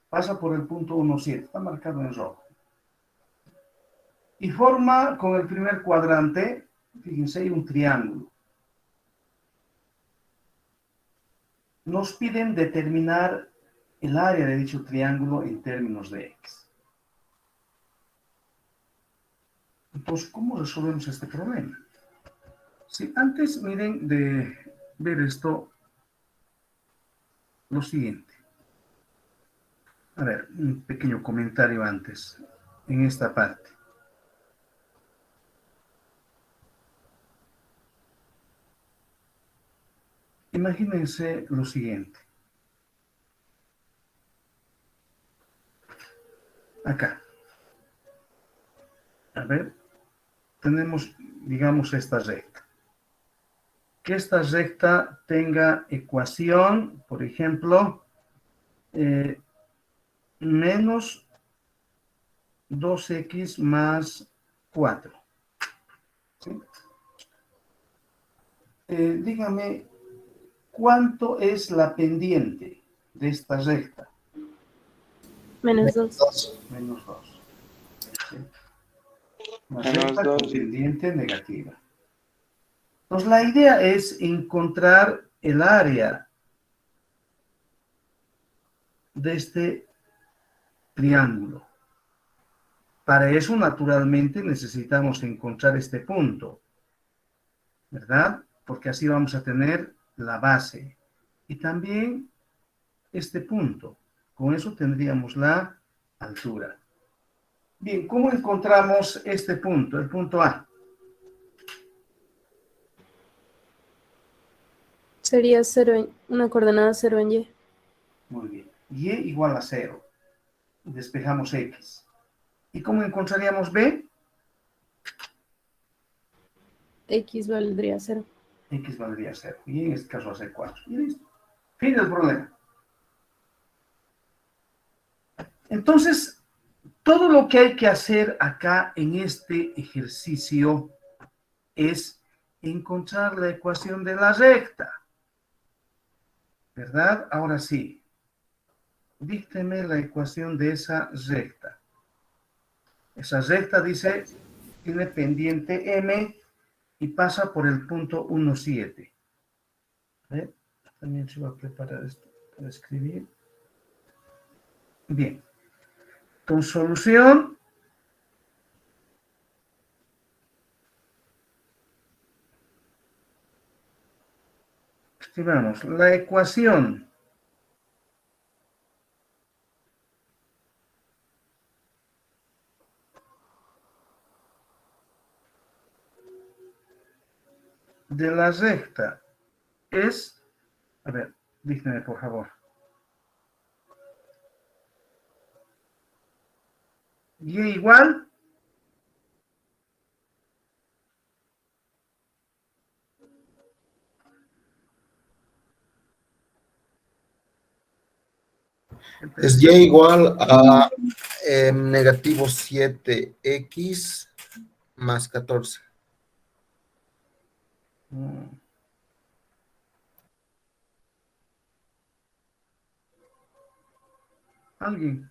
Pasa por el punto 1,7, está marcado en rojo. Y forma con el primer cuadrante, fíjense, hay un triángulo. Nos piden determinar el área de dicho triángulo en términos de x. Entonces, ¿cómo resolvemos este problema? Si antes, miren, de ver esto, lo siguiente. A ver, un pequeño comentario antes, en esta parte. Imagínense lo siguiente. Acá. A ver, tenemos, digamos, esta recta. Que esta recta tenga ecuación, por ejemplo, menos 2x más 4. ¿Sí? Dígame, ¿cuánto es la pendiente de esta recta? Menos 2. Menos 2. ¿Sí? Una Menos recta con 2. pendiente negativa. Entonces, la idea es encontrar el área de este triángulo. Para eso, naturalmente, necesitamos encontrar este punto, ¿verdad? Porque así vamos a tener la base. Y también este punto. Con eso tendríamos la altura. Bien, ¿cómo encontramos este punto? El punto A. Sería 0 una coordenada 0 en y. Muy bien. Y igual a 0. Despejamos X. ¿Y cómo encontraríamos B? X valdría 0. X valdría 0. Y en este caso hace 4. Y listo. Fin del problema. Entonces, todo lo que hay que hacer acá en este ejercicio es encontrar la ecuación de la recta. ¿Verdad? Ahora sí. Dícteme la ecuación de esa recta. Esa recta dice, tiene pendiente m y pasa por el punto 1,7. También se va a preparar esto para escribir. Bien. Con solución. Escribamos la ecuación de la recta es, a ver, dígame por favor. Y igual Es y igual a negativo 7x más 14. ¿Alguien?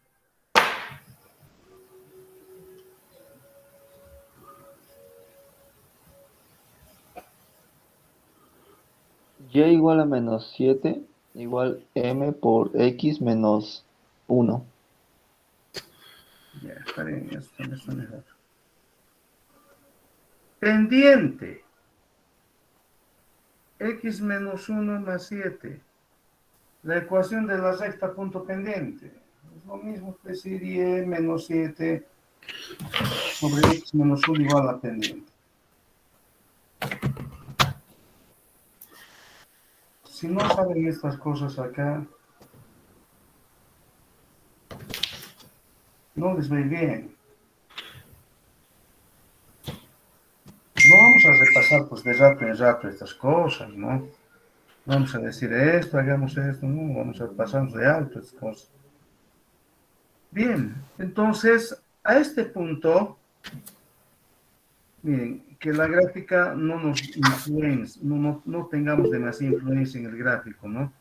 Y igual a menos 7 igual m por x menos 1. Ya, está bien, esto me suena mejor. Pendiente. X menos 1 más 7. La ecuación de la recta punto pendiente. Es lo mismo que decir y menos 7 sobre x menos 1 igual a pendiente. Si no saben estas cosas acá, no les va a ir bien. No vamos a repasar pues de rato en rato estas cosas, ¿no? Vamos a decir esto, hagamos esto, no, vamos a pasarnos de alto estas cosas. Bien, entonces, a este punto, miren, que la gráfica no nos influencia, no tengamos demasiada influencia en el gráfico, ¿no?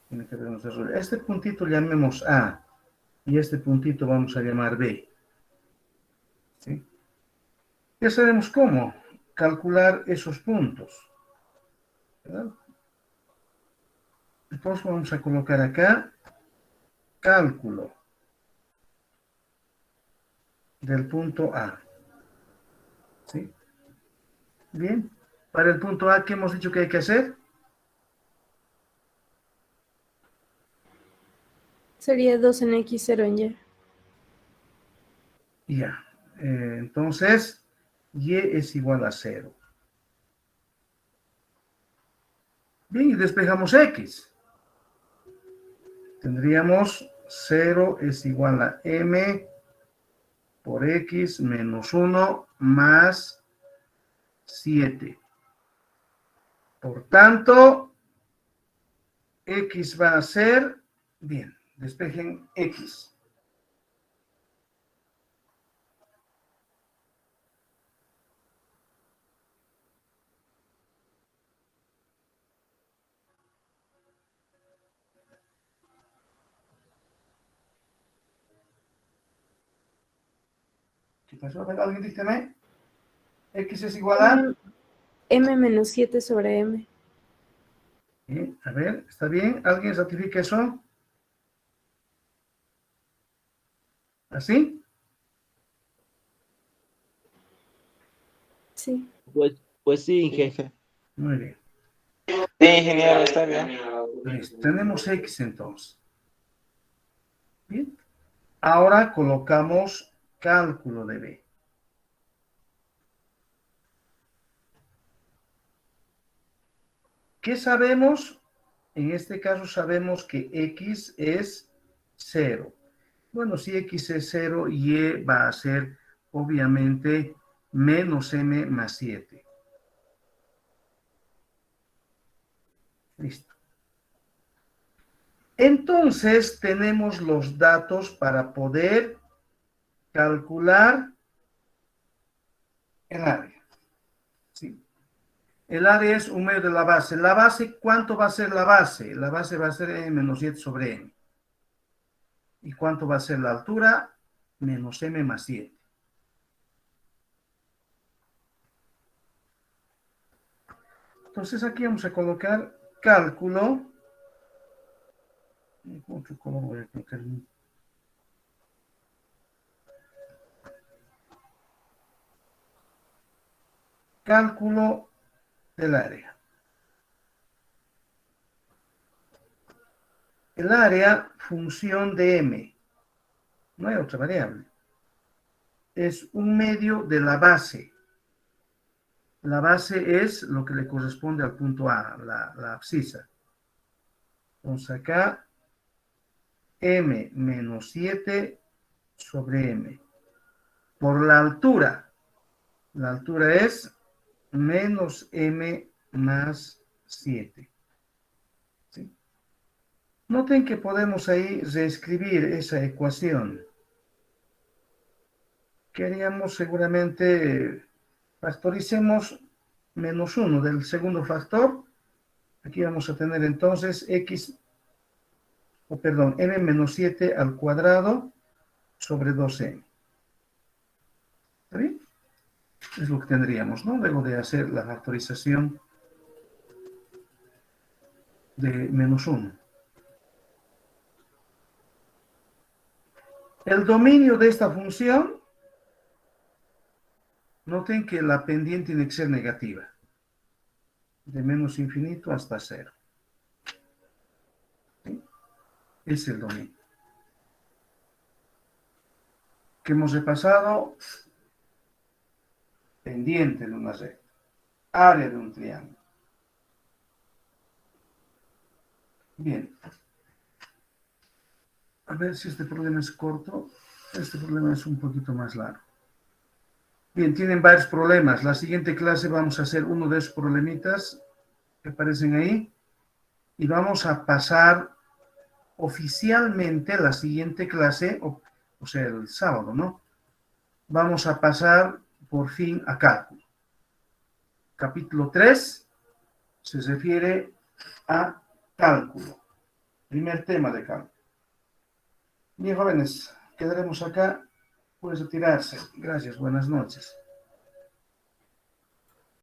Tiene que haber un error. Este puntito llamemos A, y este puntito vamos a llamar B. ¿Sí? Ya sabemos cómo calcular esos puntos, ¿verdad? Entonces vamos a colocar acá cálculo del punto A. ¿Sí? Bien. Para el punto A, ¿qué hemos dicho que hay que hacer? Sería 2 en X, 0 en Y. Ya. Entonces, Y es igual a 0. Bien, y despejamos X. Tendríamos 0 es igual a M por X menos 1 más 7. Por tanto, X va a ser, bien, despejen X. ¿Qué pasó? A ver, ¿alguien dígame? X es igual a... M menos 7 sobre M. A ver, ¿está bien? ¿Alguien ratifica eso? ¿Así? Sí. Pues sí, Inge. Inge. Muy bien. Sí, ingeniero, está bien. Listo. Tenemos X entonces. Bien. Ahora colocamos cálculo de B. ¿Qué sabemos? En este caso sabemos que X es 0. Bueno, si X es 0, Y va a ser obviamente menos M más 7. Listo. Entonces tenemos los datos para poder calcular el área. ¿Sí? El área es un medio de la base. La base, ¿cuánto va a ser la base? La base va a ser M menos 7 sobre M. ¿Y cuánto va a ser la altura? Menos M más 7. Entonces aquí vamos a colocar cálculo. Otro color voy a colocar. Cálculo del área. El área, función de M. No hay otra variable. Es un medio de la base. La base es lo que le corresponde al punto A, la abscisa. Entonces acá, M menos 7 sobre M. Por la altura es menos M más 7. ¿Sí? Noten que podemos ahí reescribir esa ecuación. Que haríamos seguramente, factoricemos menos 1 del segundo factor. Aquí vamos a tener entonces X, M menos 7 al cuadrado sobre 2M. ¿Está bien? Es lo que tendríamos, ¿no? Luego de hacer la factorización de menos 1. El dominio de esta función, noten que la pendiente tiene que ser negativa. De menos infinito hasta 0. ¿Sí? es el dominio. ¿Qué hemos repasado? Pendiente de una recta, área de un triángulo. Bien. A ver si este problema es corto. Este problema es un poquito más largo. Bien, tienen varios problemas. La siguiente clase vamos a hacer uno de esos problemitas que aparecen ahí. Y vamos a pasar oficialmente la siguiente clase, o sea, el sábado, ¿no? Vamos a pasar por fin a cálculo. Capítulo 3 se refiere a cálculo. Primer tema de cálculo. Bien, jóvenes, quedaremos acá. Pueden retirarse. Gracias, buenas noches.